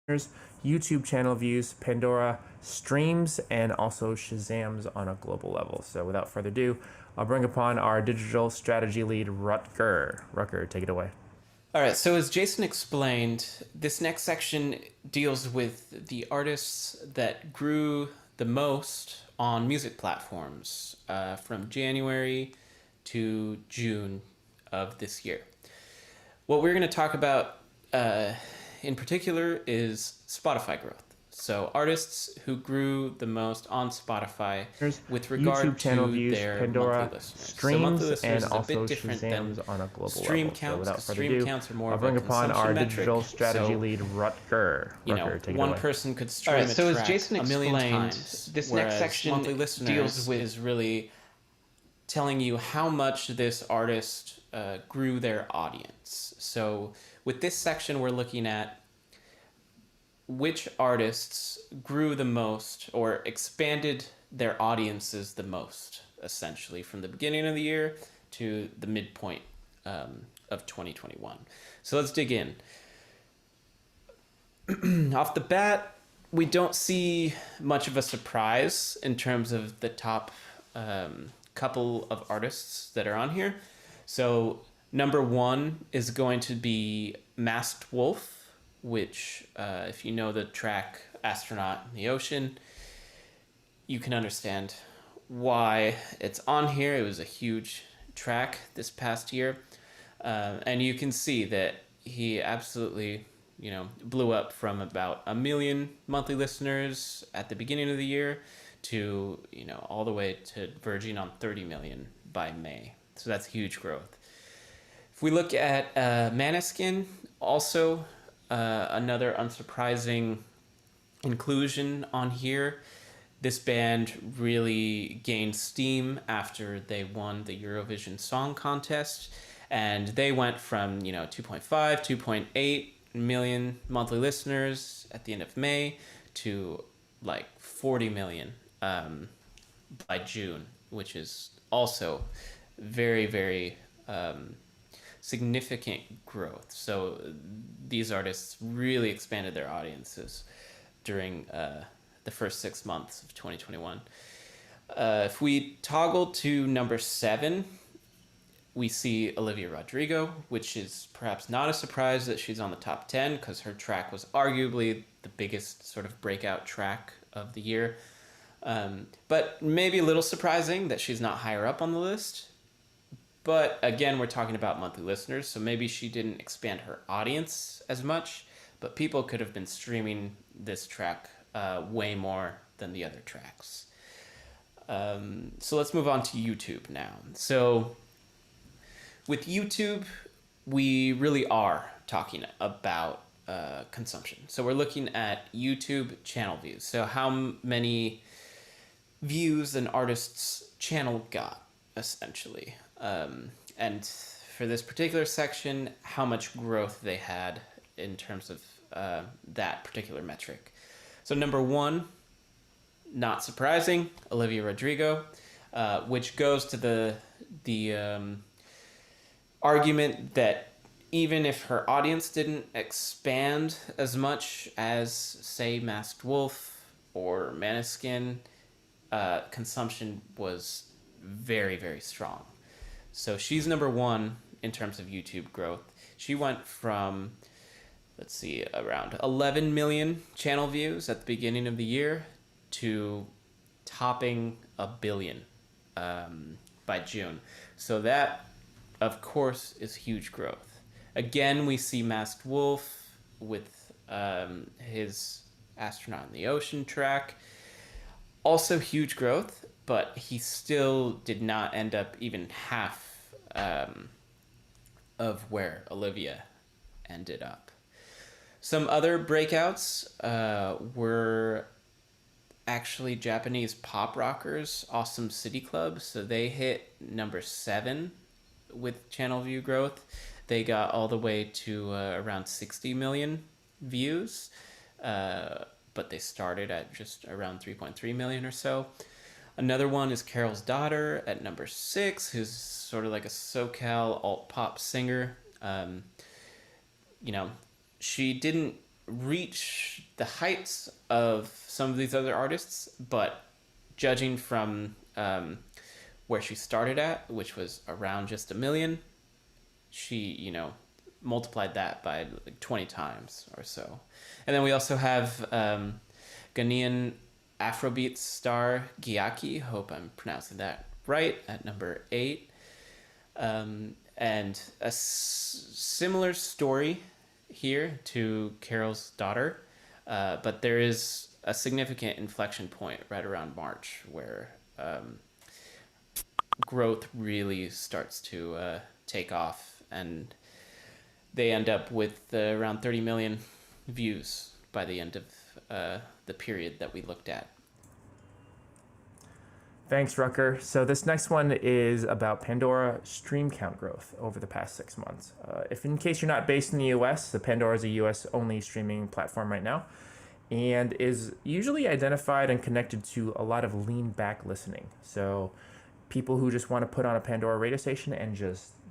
YouTube channel views, Pandora streams, and also Shazams on a global level. So without further ado, I'll bring upon our digital strategy lead, Rutger. Rutger, take it away. All right, so as Jason explained, this next section deals with the artists that grew the most on music platforms from January to June of this year. What we're going to talk about in particular is Spotify growth. So artists who grew the most on Spotify with regard YouTube channel to views, their Pandora monthly listeners. So streams, monthly listeners and is a bit also different than Shazams on a global stream level. So counts, without because further stream ado, counts are more I'll of a bring upon our consumption digital metric. strategy So, lead, Rutger. Rutger, take it one away. person could stream All right, so a as track Jason a million explained, times. this Whereas next section monthly listeners deals with is really telling you how much this artist grew their audience. So with this section, we're looking at which artists grew the most or expanded their audiences the most, essentially, from the beginning of the year to the midpoint of 2021. So let's dig in. Off the bat, we don't see much of a surprise in terms of the top couple of artists that are on here. So number one is going to be Masked Wolf, which if you know the track Astronaut in the Ocean, you can understand why it's on here. It was a huge track this past year. And you can see that he absolutely, blew up from about 1 million monthly listeners at the beginning of the year to, all the way to verging on 30 million by May. So that's huge growth. If we look at Maneskin, also another unsurprising inclusion on here. This band really gained steam after they won the Eurovision Song Contest, and they went from 2.5, 2.8 million monthly listeners at the end of May to like 40 million by June, which is also very, very significant growth. So these artists really expanded their audiences during the first 6 months of 2021. If we toggle to number 7, we see Olivia Rodrigo, which is perhaps not a surprise that she's on the top 10 because her track was arguably the biggest sort of breakout track of the year. But maybe a little surprising that she's not higher up on the list. But again, we're talking about monthly listeners, so maybe she didn't expand her audience as much, but people could have been streaming this track way more than the other tracks. So let's move on to YouTube now. So with YouTube, we really are talking about consumption. So we're looking at YouTube channel views. So how many views an artist's channel got, essentially. And for this particular section, how much growth they had in terms of that particular metric. So number one, not surprising, Olivia Rodrigo, which goes to the argument that even if her audience didn't expand as much as, say, Masked Wolf or Maneskin, consumption was very, very strong. So she's number one in terms of YouTube growth. She went from, around 11 million channel views at the beginning of the year to topping 1 billion by June. So that, of course, is huge growth. Again, we see Masked Wolf with his Astronaut in the Ocean track. Also huge growth, but he still did not end up even half of where Olivia ended up. Some other breakouts were actually Japanese pop rockers, Awesome City Club. So they hit number 7 with channel view growth. They got all the way to around 60 million views, but they started at just around 3.3 million or so. Another one is Carol's Daughter at number 6, who's sort of like a SoCal alt pop singer. She didn't reach the heights of some of these other artists, but judging from where she started at, which was around just 1 million, she, multiplied that by like 20 times or so. And then we also have Ghanaian Afrobeat star Giaki, hope I'm pronouncing that right, at number 8. And a similar story here to Carol's daughter, but there is a significant inflection point right around March where growth really starts to take off, and they end up with around 30 million views by the end of the period that we looked at. Thanks, Rucker. So this next one is about Pandora stream count growth over the past 6 months. If in case you're not based in the US, the Pandora is a US only streaming platform right now and is usually identified and connected to a lot of lean back listening. So people who just want to put on a Pandora radio station and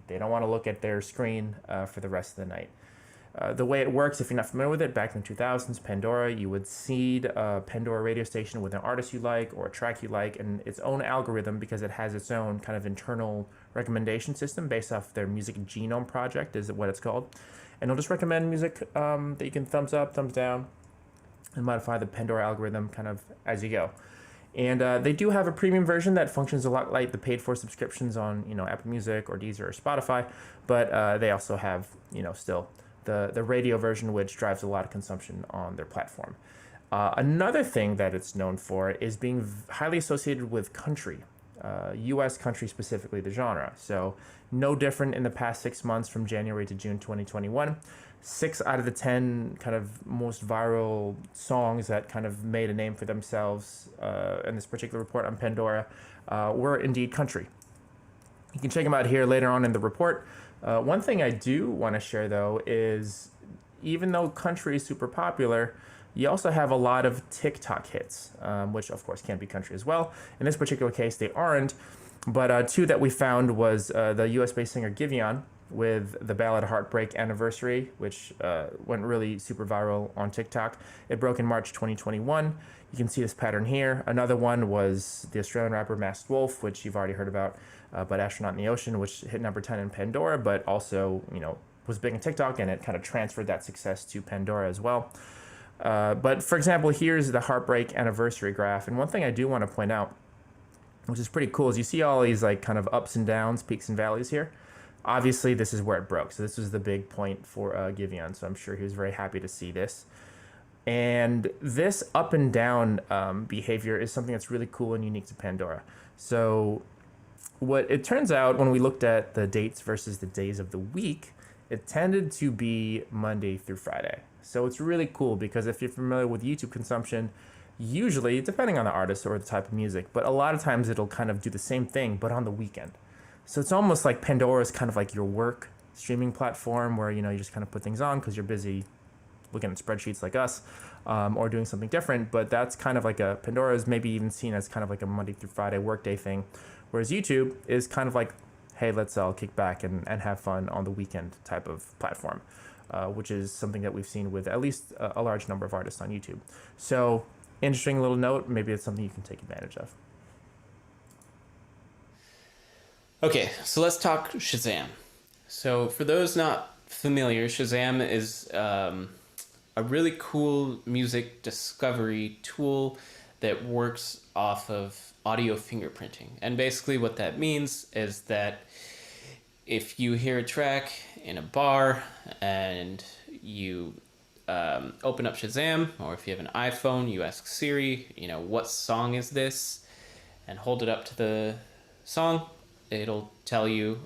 they don't want to look at their screen for the rest of the night. The way it works, if you're not familiar with it, back in the 2000s, Pandora, you would seed a Pandora radio station with an artist you like or a track you like and its own algorithm, because it has its own kind of internal recommendation system based off their music genome project, is what it's called. And it'll just recommend music that you can thumbs up, thumbs down, and modify the Pandora algorithm kind of as you go. And they do have a premium version that functions a lot like the paid-for subscriptions on, Apple Music or Deezer or Spotify, but they also have, still the radio version, which drives a lot of consumption on their platform. Another thing that it's known for is being highly associated with country, U.S. country specifically, the genre. So no different in the past 6 months from January to June 2021. 6 out of the 10 kind of most viral songs that kind of made a name for themselves in this particular report on Pandora were indeed country. You can check them out here later on in the report. One thing I do want to share, though, is even though country is super popular, you also have a lot of TikTok hits, which of course can be country as well. In this particular case, they aren't. But 2 that we found was the US-based singer Giveon with the ballad Heartbreak Anniversary, which went really super viral on TikTok. It broke in March 2021. You can see this pattern here. Another one was the Australian rapper Masked Wolf, which you've already heard about, but Astronaut in the Ocean, which hit number 10 in Pandora, but also, was big in TikTok, and it kind of transferred that success to Pandora as well. But for example, here's the Heartbreak Anniversary graph. And one thing I do want to point out, which is pretty cool, is you see all these like kind of ups and downs, peaks and valleys here. Obviously, this is where it broke. So this was the big point for Giveon. So I'm sure he was very happy to see this. And this up and down behavior is something that's really cool and unique to Pandora. So what it turns out when we looked at the dates versus the days of the week, it tended to be Monday through Friday. So it's really cool because if you're familiar with YouTube consumption, usually, depending on the artist or the type of music, but a lot of times it'll kind of do the same thing, but on the weekend. So it's almost like Pandora is kind of like your work streaming platform where, you just kind of put things on because you're busy looking at spreadsheets like us or doing something different. But that's kind of like Pandora is maybe even seen as kind of like a Monday through Friday workday thing. Whereas YouTube is kind of like, hey, let's all kick back and have fun on the weekend type of platform, which is something that we've seen with at least a large number of artists on YouTube. So interesting little note. Maybe it's something you can take advantage of. Okay, so let's talk Shazam. So for those not familiar, Shazam is a really cool music discovery tool that works off of audio fingerprinting. And basically what that means is that if you hear a track in a bar and you open up Shazam, or if you have an iPhone, you ask Siri, what song is this? And hold it up to the song. It'll tell you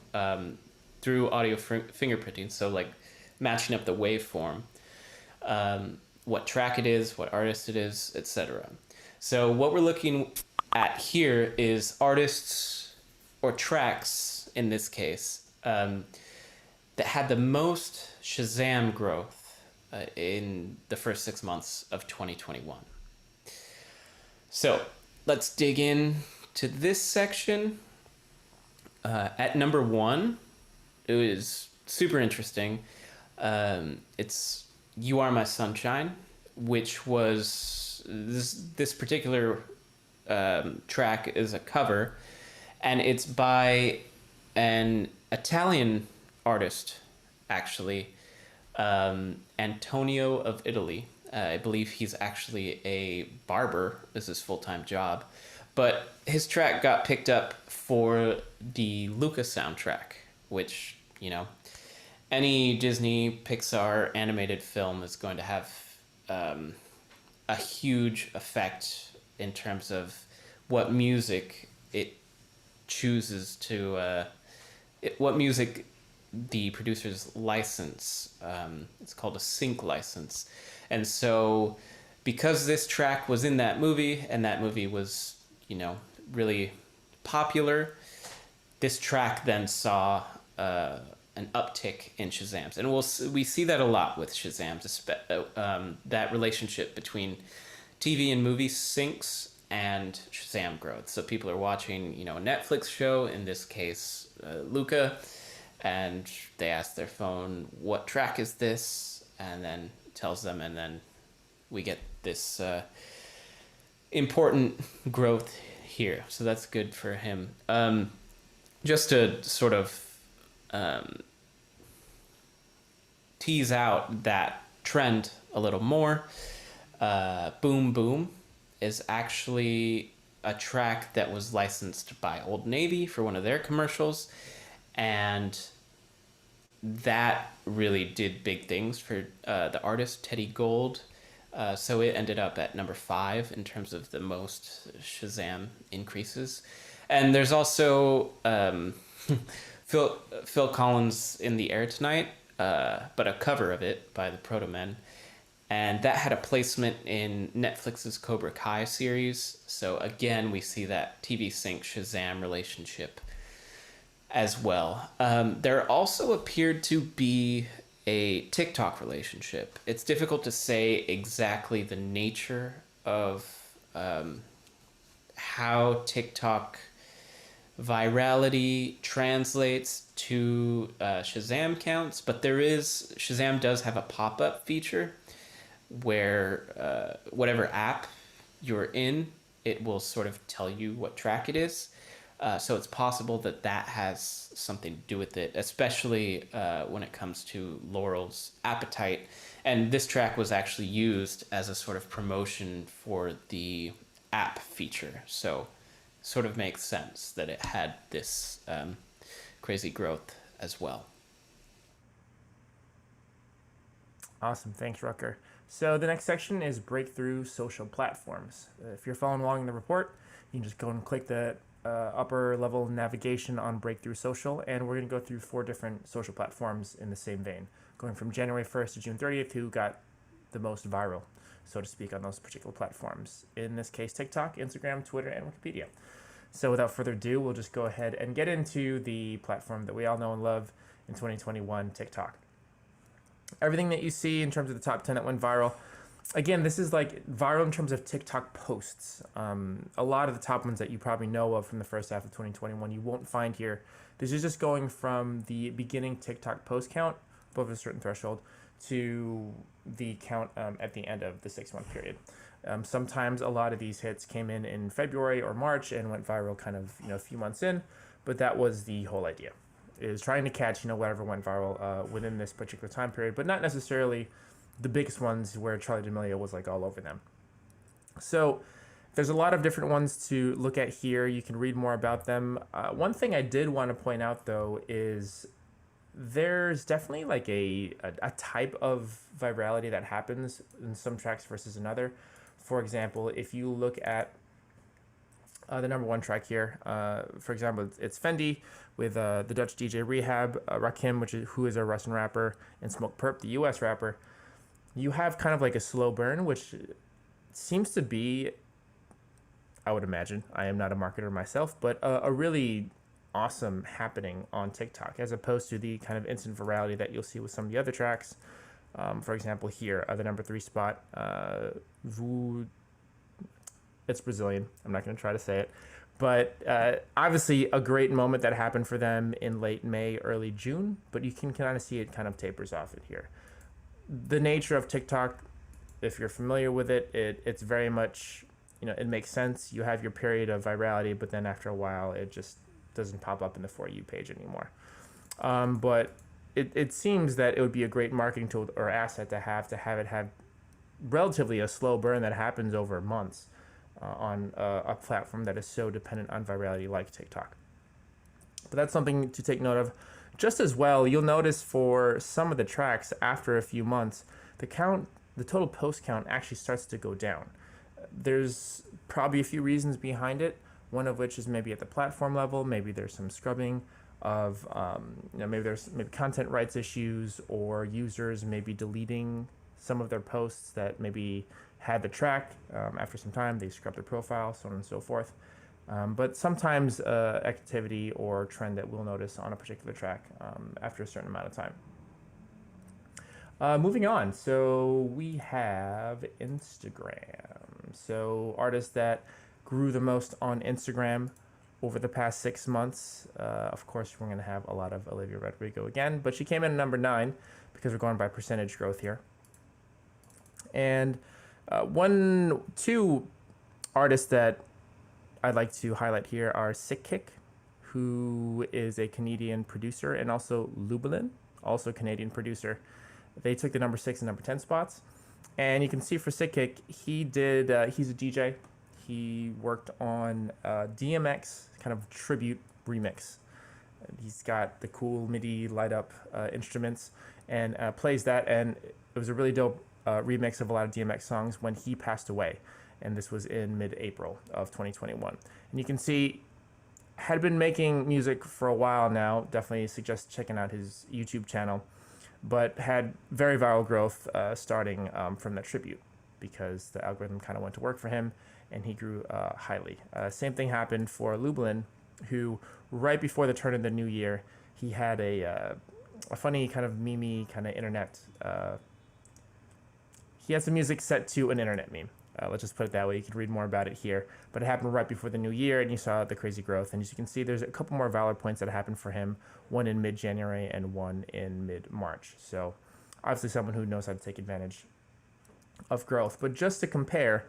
through audio fingerprinting, so like matching up the waveform, what track it is, what artist it is, etc. So what we're looking at here is artists or tracks, in this case, that had the most Shazam growth in the first 6 months of 2021. So let's dig in to this section. At number 1, it was super interesting. It's You Are My Sunshine, which was this particular track is a cover, and it's by an Italian artist, actually, Antonio of Italy. I believe he's actually a barber. This is his full-time job. But his track got picked up for the Luca soundtrack, which, any Disney, Pixar animated film is going to have a huge effect in terms of what music it chooses to, what music the producers license. It's called a sync license. And so because this track was in that movie and that movie was, really popular, this track then saw an uptick in Shazams. And we see that a lot with Shazams, that relationship between TV and movie syncs and Shazam growth. So people are watching, a Netflix show, in this case, Luca, and they ask their phone, what track is this? And then it tells them, and then we get this important growth here. So that's good for him. Just to sort of tease out that trend a little more, Boom Boom is actually a track that was licensed by Old Navy for one of their commercials, and that really did big things for the artist Teddy Gold. So it ended up at number 5 in terms of the most Shazam increases. And there's also Phil Collins' In the Air Tonight, but a cover of it by the Proto Men. And that had a placement in Netflix's Cobra Kai series. So again, we see that TV sync Shazam relationship as well. There also appeared to be a TikTok relationship. It's difficult to say exactly the nature of how TikTok virality translates to Shazam counts, but Shazam does have a pop-up feature where whatever app you're in, it will sort of tell you what track it is. So it's possible that has something to do with it, especially when it comes to Laurel's Appetite. And this track was actually used as a sort of promotion for the app feature. So sort of makes sense that it had this crazy growth as well. Awesome. Thanks, Rucker. So the next section is breakthrough social platforms. If you're following along in the report, you can just go and click the upper level navigation on Breakthrough Social, and we're going to go through 4 different social platforms in the same vein, going from January 1st to June 30th, who got the most viral, so to speak, on those particular platforms. In this case, TikTok, Instagram, Twitter, and Wikipedia. So without further ado, we'll just go ahead and get into the platform that we all know and love in 2021, TikTok. Everything that you see in terms of the top 10 that went viral, again, this is like viral in terms of TikTok posts. A lot of the top ones that you probably know of from the first half of 2021, you won't find here. This is just going from the beginning TikTok post count above a certain threshold to the count at the end of the 6-month period. Sometimes a lot of these hits came in February or March and went viral kind of a few months in, but that was the whole idea, is trying to catch whatever went viral within this particular time period, but not necessarily the biggest ones where Charli D'Amelio was like all over them. So there's a lot of different ones to look at here. You can read more about them. One thing I did want to point out though is there's definitely like a type of virality that happens in some tracks versus another. For example, if you look at the number 1 track here, for example, it's Fendi with the Dutch DJ Rehab, Rakim, who is a Russian rapper, and Smoke Perp, the US rapper. You have kind of like a slow burn, which seems to be, I would imagine, I am not a marketer myself, but a really awesome happening on TikTok, as opposed to the kind of instant virality that you'll see with some of the other tracks. For example, here, the number 3 spot, it's Brazilian. I'm not going to try to say it. But obviously a great moment that happened for them in late May, early June, but you can kind of see it kind of tapers off it here. the nature of TikTok, if you're familiar with it, it's very much, it makes sense. You have your period of virality, but then after a while, it just doesn't pop up in the For You page anymore. But it seems that it would be a great marketing tool or asset to have it have relatively a slow burn that happens over months on a platform that is so dependent on virality like TikTok. But that's something to take note of. Just as well, you'll notice for some of the tracks after a few months, the total post count actually starts to go down. There's probably a few reasons behind it. One of which is maybe at the platform level, maybe there's some scrubbing of, maybe there's content rights issues, or users maybe deleting some of their posts that maybe had the track. After some time, they scrub their profile, so on and so forth. But sometimes activity or trend that we'll notice on a particular track after a certain amount of time. Moving on, so we have Instagram. So artists that grew the most on Instagram over the past 6 months. Of course, we're going to have a lot of Olivia Rodrigo again, but she came in at number 9 because we're going by percentage growth here. And two artists that I'd like to highlight here are Sick Kick, who is a Canadian producer, and also Lubelin, also a Canadian producer. They took the number 6 and number 10 spots. And you can see for Sick Kick, he's a DJ. He worked on DMX kind of tribute remix. He's got the cool MIDI light up instruments and plays that. And it was a really dope remix of a lot of DMX songs when he passed away. And this was in mid-April of 2021. And you can see, had been making music for a while now. Definitely suggest checking out his YouTube channel. But had very viral growth starting from that tribute, because the algorithm kind of went to work for him and he grew highly. Same thing happened for Lubelin, who right before the turn of the new year, he had a funny kind of meme kind of internet. He had some music set to an internet meme. Let's just put it that way. You can read more about it here. But it happened right before the new year, and you saw the crazy growth. And as you can see, there's a couple more valid points that happened for him, one in mid-January and one in mid-March. So obviously someone who knows how to take advantage of growth. But just to compare,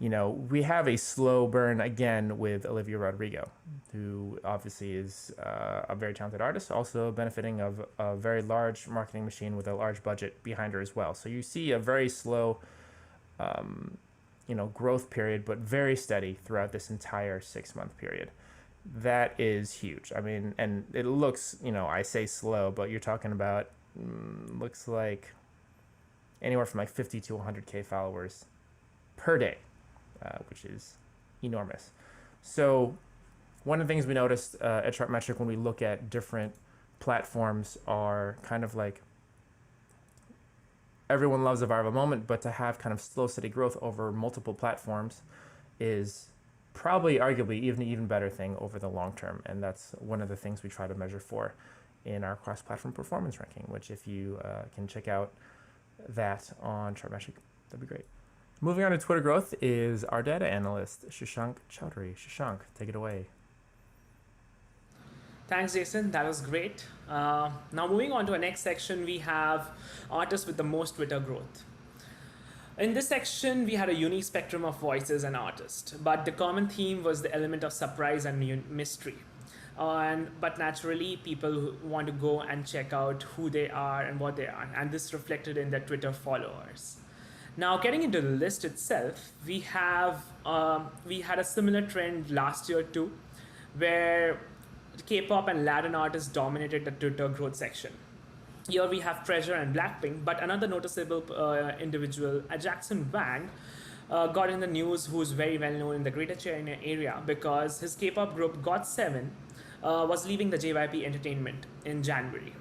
we have a slow burn again with Olivia Rodrigo, who obviously is a very talented artist, also benefiting of a very large marketing machine with a large budget behind her as well. So you see a very slow growth period, but very steady throughout this entire 6-month period. That is huge. I mean, and it looks, I say slow, but you're talking about, looks like anywhere from like 50 to 100K followers per day, which is enormous. So one of the things we noticed at Chartmetric when we look at different platforms are kind of like, everyone loves a viral moment, but to have kind of slow, steady growth over multiple platforms is probably arguably even better thing over the long term. And that's one of the things we try to measure for in our cross-platform performance ranking, which if you can check out that on Chartmetric, that'd be great. Moving on to Twitter growth is our data analyst, Shashank Chowdhury. Shashank, take it away. Thanks, Jason. That was great. Now moving on to our next section, we have artists with the most Twitter growth. In this section, we had a unique spectrum of voices and artists, but the common theme was the element of surprise and mystery. But naturally, people want to go and check out who they are and what they are, and this reflected in their Twitter followers. Now, getting into the list itself, we had a similar trend last year too, where K-pop and Latin artists dominated the Twitter growth section. Here we have Treasure and Blackpink, but another noticeable individual, Jackson Wang, got in the news, who's very well known in the Greater China area because his K-pop group GOT7 was leaving the JYP Entertainment in January.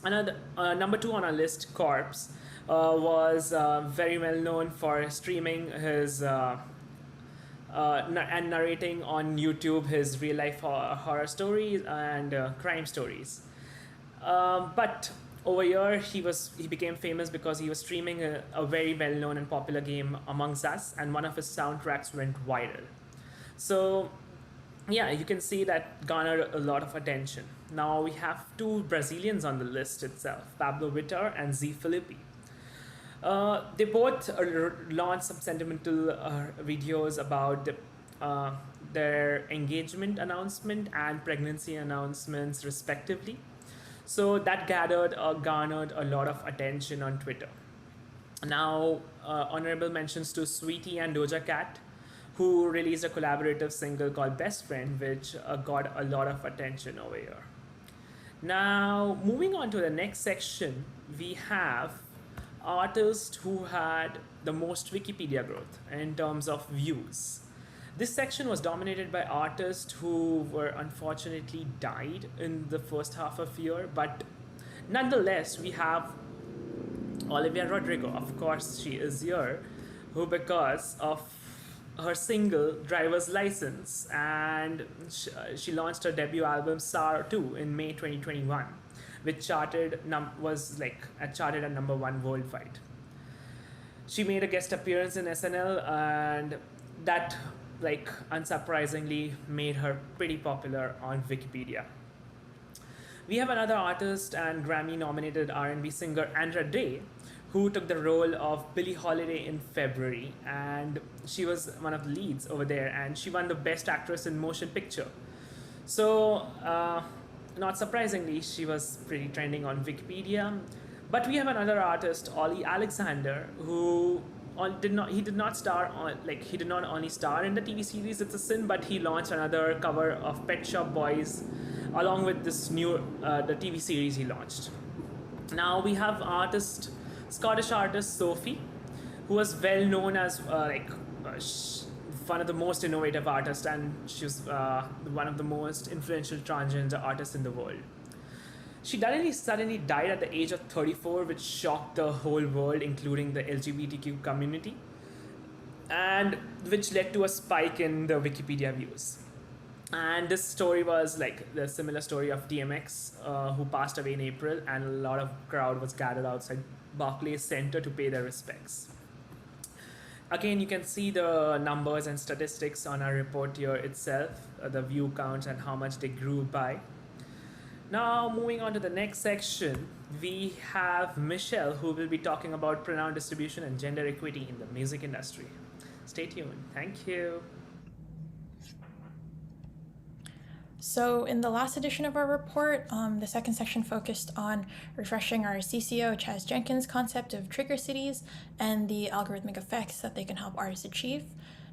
Another number 2 on our list, Corpse, was very well known for streaming his and narrating on YouTube his real life horror stories and crime stories. But over here he became famous because he was streaming a very well known and popular game, Among Us, and one of his soundtracks went viral. So yeah, you can see that garnered a lot of attention. Now we have 2 Brazilians on the list itself, Pablo Vittar and Z Felipe. They both launched some sentimental videos about their engagement announcement and pregnancy announcements, respectively. So that garnered a lot of attention on Twitter. Now, honorable mentions to Sweetie and Doja Cat, who released a collaborative single called Best Friend, which got a lot of attention over here. Now, moving on to the next section, we have artists who had the most Wikipedia growth in terms of views. This section was dominated by artists who were unfortunately died in the first half of year, but nonetheless, we have Olivia Rodrigo. Of course, she is here, who, because of her single Driver's License, and she launched her debut album SAR 2 in May 2021, which charted at #1 worldwide. She made a guest appearance in SNL, and that, unsurprisingly, made her pretty popular on Wikipedia. We have another artist and Grammy-nominated R&B singer, Andra Day, who took the role of Billie Holiday in February, and she was one of the leads over there, and she won the Best Actress in Motion Picture. So, not surprisingly, she was pretty trending on Wikipedia. But we have another artist, Ollie Alexander, who did not only star in the TV series It's a Sin, but he launched another cover of Pet Shop Boys, along with this new the TV series he launched. Now we have Scottish artist Sophie, who was well known as one of the most innovative artists, and she was one of the most influential transgender artists in the world. She suddenly died at the age of 34, which shocked the whole world, including the LGBTQ community, and which led to a spike in the Wikipedia views. And this story was like the similar story of DMX, who passed away in April, and a lot of crowd was gathered outside Barclays Center to pay their respects. Again, you can see the numbers and statistics on our report here itself, the view counts and how much they grew by. Now, moving on to the next section, we have Michelle, who will be talking about pronoun distribution and gender equity in the music industry. Stay tuned. Thank you. So in the last edition of our report, the second section focused on refreshing our CCO Chaz Jenkins concept of trigger cities and the algorithmic effects that they can help artists achieve.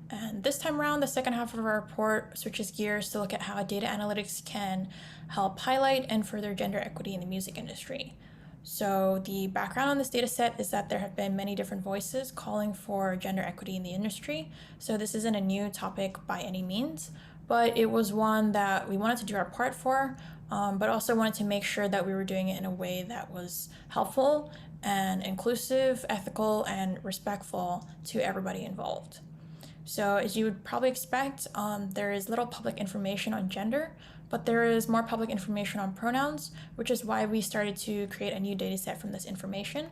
And this time around, the second half of our report switches gears to look at how data analytics can help highlight and further gender equity in the music industry. So the background on this data set is that there have been many different voices calling for gender equity in the industry. So this isn't a new topic by any means, but it was one that we wanted to do our part for, but also wanted to make sure that we were doing it in a way that was helpful and inclusive, ethical, and respectful to everybody involved. So as you would probably expect, there is little public information on gender, but there is more public information on pronouns, which is why we started to create a new data set from this information.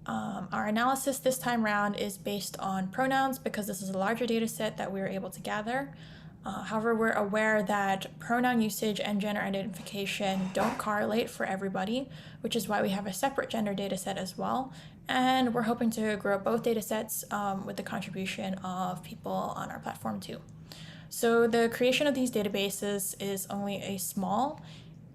Our analysis this time around is based on pronouns because this is a larger data set that we were able to gather. However, we're aware that pronoun usage and gender identification don't correlate for everybody, which is why we have a separate gender data set as well. And we're hoping to grow both data sets with the contribution of people on our platform too. So the creation of these databases is only a small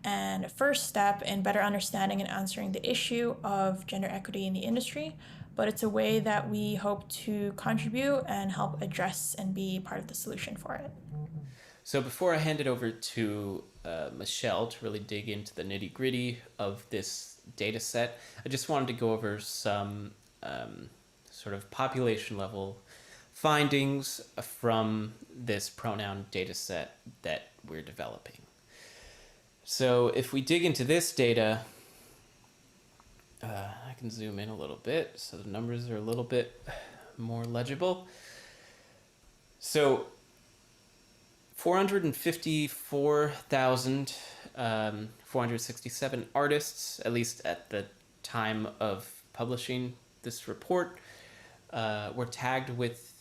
and first step in better understanding and answering the issue of gender equity in the industry, but it's a way that we hope to contribute and help address and be part of the solution for it. So before I hand it over to Michelle to really dig into the nitty-gritty of this data set, I just wanted to go over some sort of population level findings from this pronoun data set that we're developing. So if we dig into this data, I can zoom in a little bit so the numbers are a little bit more legible. So 454,467 artists, at least at the time of publishing this report, were tagged with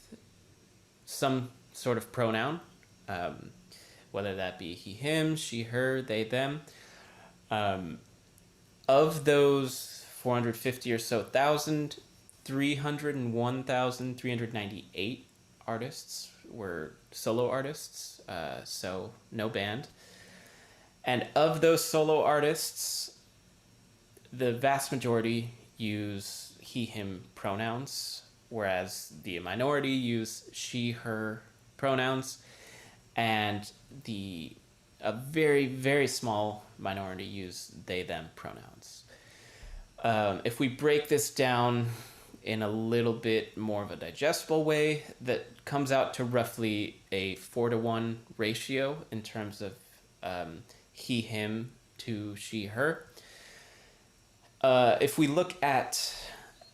some sort of pronoun, whether that be he, him, she, her, they, them. Of those 450 or so thousand, 301,398 artists were solo artists, so no band. And of those solo artists, the vast majority use he, him pronouns, whereas the minority use she, her pronouns, and a very, very small minority use they, them pronouns. If we break this down in a little bit more of a digestible way, that comes out to roughly a 4-to-1 ratio in terms of he, him to she, her. If we look at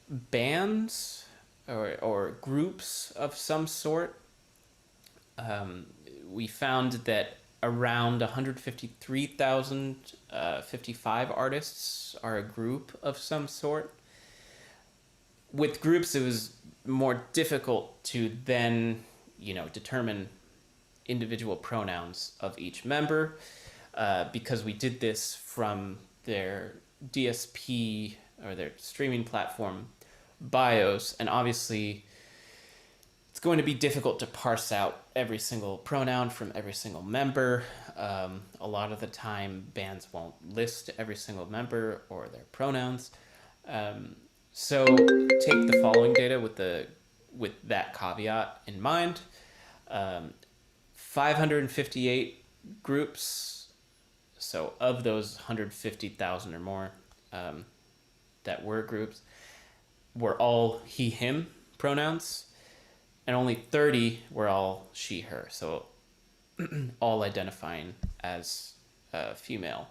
bands or groups of some sort, we found that around 153,055 artists are a group of some sort. With groups, it was more difficult to then, determine individual pronouns of each member, because we did this from their DSP or their streaming platform bios, and obviously it's going to be difficult to parse out every single pronoun from every single member. A lot of the time bands won't list every single member or their pronouns. So take the following data with that caveat in mind. 558 groups, so of those 150,000 or more that were groups, were all he, him pronouns, and only 30 were all she, her, so all identifying as female.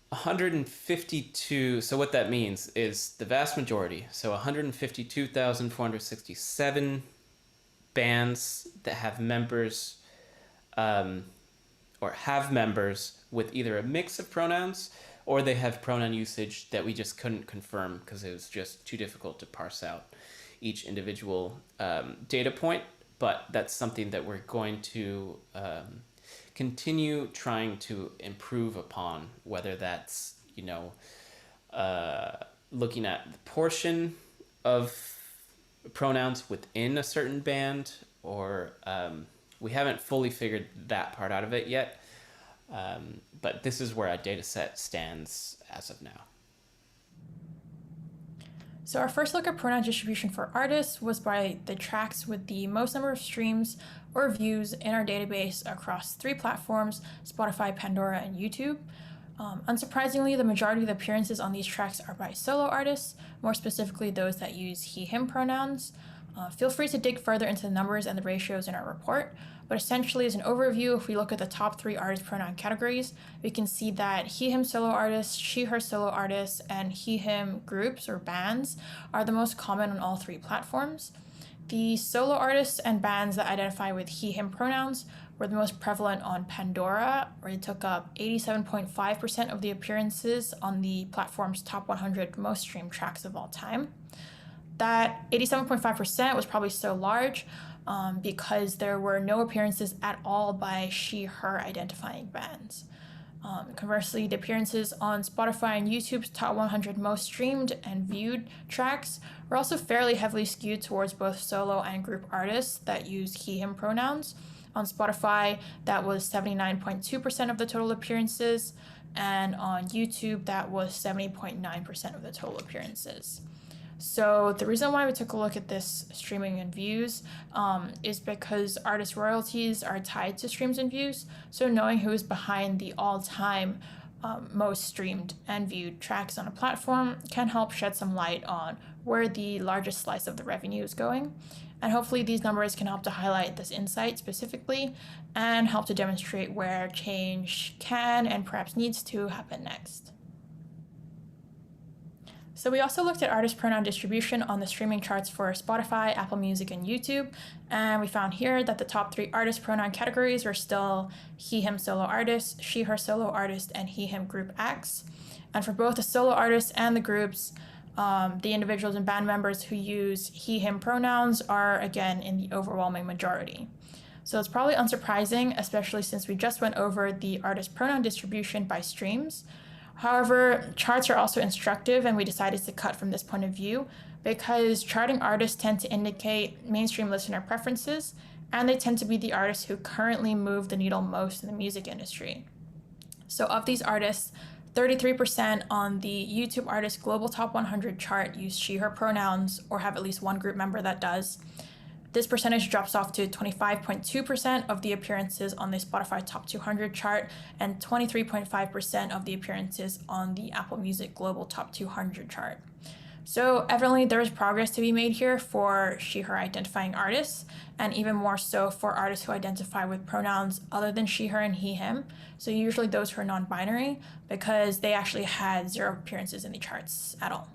152, so what that means is the vast majority, so 152,467 bands that have members or have members with either a mix of pronouns or they have pronoun usage that we just couldn't confirm because it was just too difficult to parse out each individual data point. But that's something that we're going to continue trying to improve upon, whether that's, looking at the portion of pronouns within a certain band, or we haven't fully figured that part out of it yet. But this is where our data set stands as of now. So our first look at pronoun distribution for artists was by the tracks with the most number of streams or views in our database across 3 platforms, Spotify, Pandora, and YouTube. Unsurprisingly, the majority of the appearances on these tracks are by solo artists, more specifically those that use he, him pronouns. Feel free to dig further into the numbers and the ratios in our report, but essentially as an overview, if we look at the top 3 artist pronoun categories, we can see that he, him solo artists, she, her solo artists, and he, him groups or bands are the most common on all 3 platforms. The solo artists and bands that identify with he, him pronouns were the most prevalent on Pandora, where it took up 87.5% of the appearances on the platform's top 100 most streamed tracks of all time. That 87.5% was probably so large because there were no appearances at all by she, her identifying bands. Conversely, the appearances on Spotify and YouTube's top 100 most streamed and viewed tracks were also fairly heavily skewed towards both solo and group artists that use he, him pronouns. On Spotify, that was 79.2% of the total appearances, and on YouTube, that was 70.9% of the total appearances. So the reason why we took a look at this streaming and views is because artist royalties are tied to streams and views. So knowing who is behind the all-time most streamed and viewed tracks on a platform can help shed some light on where the largest slice of the revenue is going. And hopefully these numbers can help to highlight this insight specifically and help to demonstrate where change can and perhaps needs to happen next. So we also looked at artist pronoun distribution on the streaming charts for Spotify, Apple Music, and YouTube, and we found here that the top 3 artist pronoun categories are still he, him solo artist, she, her solo artist, and he, him group acts. And for both the solo artists and the groups, the individuals and band members who use he, him pronouns are, again, in the overwhelming majority. So it's probably unsurprising, especially since we just went over the artist pronoun distribution by streams. However, charts are also instructive, and we decided to cut from this point of view because charting artists tend to indicate mainstream listener preferences, and they tend to be the artists who currently move the needle most in the music industry. So of these artists, 33% on the YouTube Artist Global Top 100 chart use she, her pronouns or have at least one group member that does. This percentage drops off to 25.2% of the appearances on the Spotify Top 200 chart and 23.5% of the appearances on the Apple Music Global Top 200 chart. So evidently there is progress to be made here for she, her identifying artists, and even more so for artists who identify with pronouns other than she, her, and he, him. So usually those who are non-binary, because they actually had 0 appearances in the charts at all.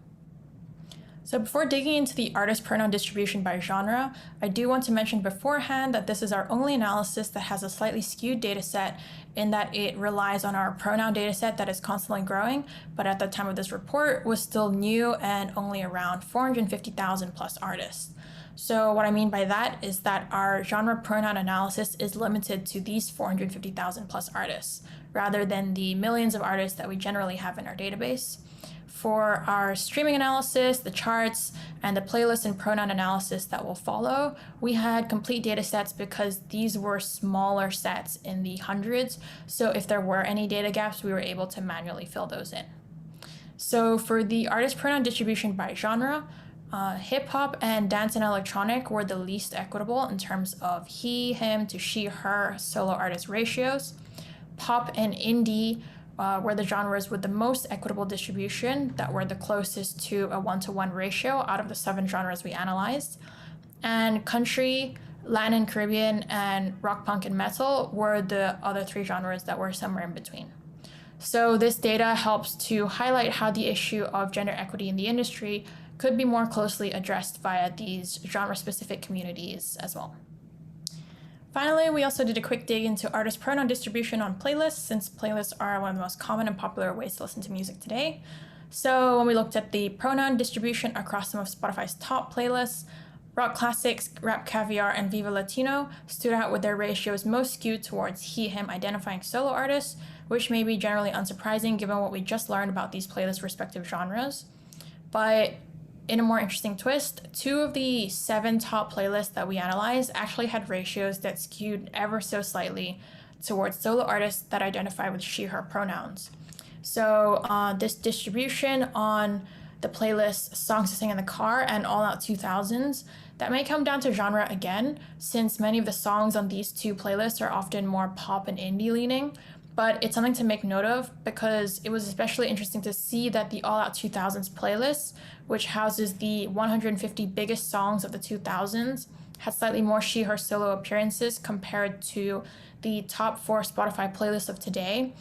So before digging into the artist pronoun distribution by genre, I do want to mention beforehand that this is our only analysis that has a slightly skewed data set in that it relies on our pronoun data set that is constantly growing, but at the time of this report was still new and only around 450,000 plus artists. So what I mean by that is that our genre pronoun analysis is limited to these 450,000 plus artists, rather than the millions of artists that we generally have in our database. For our streaming analysis, the charts, and the playlist and pronoun analysis that will follow, we had complete data sets because these were smaller sets in the hundreds. So if there were any data gaps, we were able to manually fill those in. So for the artist pronoun distribution by genre, hip hop and dance and electronic were the least equitable in terms of he, him to she, her solo artist ratios. Pop and indie were the genres with the most equitable distribution that were the closest to a 1-to-1 ratio out of the 7 genres we analyzed. And country, Latin and Caribbean, and rock, punk, and metal were the other 3 genres that were somewhere in between. So this data helps to highlight how the issue of gender equity in the industry could be more closely addressed via these genre-specific communities as well. Finally, we also did a quick dig into artist pronoun distribution on playlists, since playlists are one of the most common and popular ways to listen to music today. So when we looked at the pronoun distribution across some of Spotify's top playlists, Rock Classics, Rap Caviar, and Viva Latino stood out with their ratios most skewed towards he, him identifying solo artists, which may be generally unsurprising given what we just learned about these playlists' respective genres. But in a more interesting twist, 2 of the 7 top playlists that we analyzed actually had ratios that skewed ever so slightly towards solo artists that identify with she, her pronouns. So this distribution on the playlist Songs to Sing in the Car and All Out 2000s, that may come down to genre again, since many of the songs on these 2 playlists are often more pop and indie leaning. But it's something to make note of because it was especially interesting to see that the All Out 2000s playlist, which houses the 150 biggest songs of the 2000s, had slightly more she, her solo appearances compared to the top 4 Spotify playlists of today.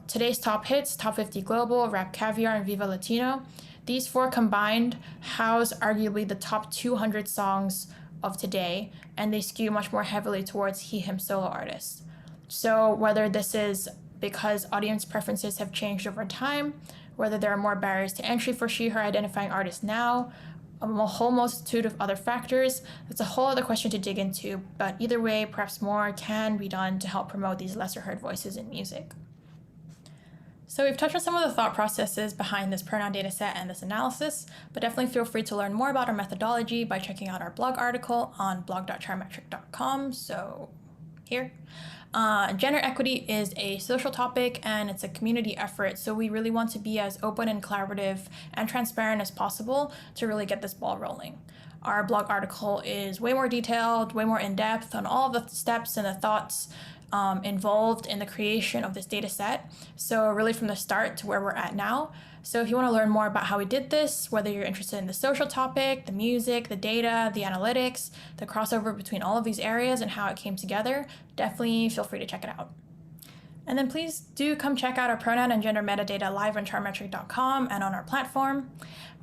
Today's top hits, Top 50 Global, Rap Caviar, and Viva Latino, these 4 combined house arguably the top 200 songs of today, and they skew much more heavily towards he, him solo artists. So whether this is because audience preferences have changed over time, whether there are more barriers to entry for she, her identifying artists now, a whole multitude of other factors, that's a whole other question to dig into, but either way, perhaps more can be done to help promote these lesser heard voices in music. So we've touched on some of the thought processes behind this pronoun data set and this analysis, but definitely feel free to learn more about our methodology by checking out our blog article on blog.chartmetric.com. So here. Gender equity is a social topic and it's a community effort, so we really want to be as open and collaborative and transparent as possible to really get this ball rolling. Our blog article is way more detailed, way more in-depth on all of the steps and the thoughts involved in the creation of this data set. So really from the start to where we're at now. So if you want to learn more about how we did this, whether you're interested in the social topic, the music, the data, the analytics, the crossover between all of these areas and how it came together, definitely feel free to check it out. And then please do come check out our pronoun and gender metadata live on chartmetric.com and on our platform.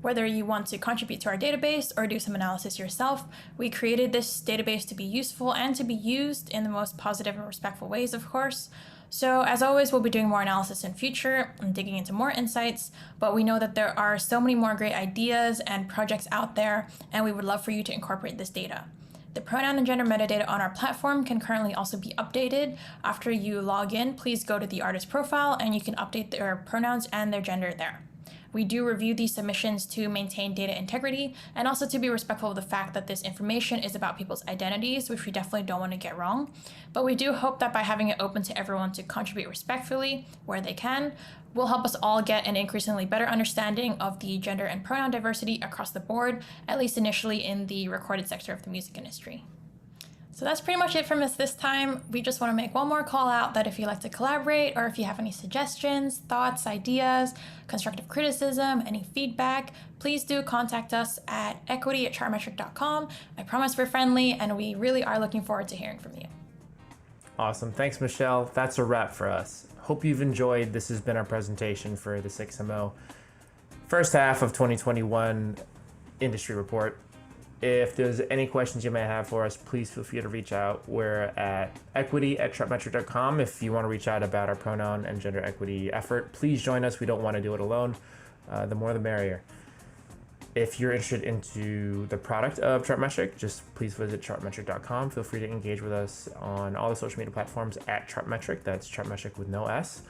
Whether you want to contribute to our database or do some analysis yourself, we created this database to be useful and to be used in the most positive and respectful ways, of course. So as always, we'll be doing more analysis in future and digging into more insights, but we know that there are so many more great ideas and projects out there, and we would love for you to incorporate this data. The pronoun and gender metadata on our platform can currently also be updated. After you log in, please go to the artist profile and you can update their pronouns and their gender there. We do review these submissions to maintain data integrity and also to be respectful of the fact that this information is about people's identities, which we definitely don't want to get wrong. But we do hope that by having it open to everyone to contribute respectfully where they can, will help us all get an increasingly better understanding of the gender and pronoun diversity across the board, at least initially in the recorded sector of the music industry. So that's pretty much it from us this time. We just want to make one more call out that if you'd like to collaborate or if you have any suggestions, thoughts, ideas, constructive criticism, any feedback, please do contact us at equity@chartmetric.com. I promise we're friendly and we really are looking forward to hearing from you. Awesome. Thanks, Michelle. That's a wrap for us. Hope you've enjoyed. This has been our presentation for the 6MO first half of 2021 industry report. If there's any questions you may have for us, please feel free to reach out. We're at equity@chartmetric.com. If you want to reach out about our pronoun and gender equity effort, please join us. We don't want to do it alone. The more the merrier. If you're interested into the product of Chartmetric, just please visit chartmetric.com. Feel free to engage with us on all the social media platforms at Chartmetric. That's Chartmetric with no S.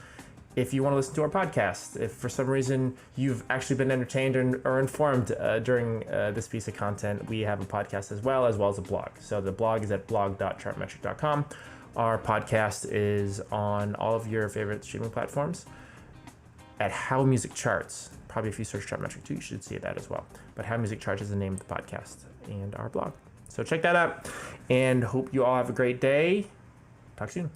If you want to listen to our podcast, if for some reason you've actually been entertained or informed during this piece of content, we have a podcast as well as a blog. So the blog is at blog.chartmetric.com. Our podcast is on all of your favorite streaming platforms at How Music Charts. Probably if you search Chartmetric too, you should see that as well. But How Music Charts is the name of the podcast and our blog. So check that out and hope you all have a great day. Talk soon.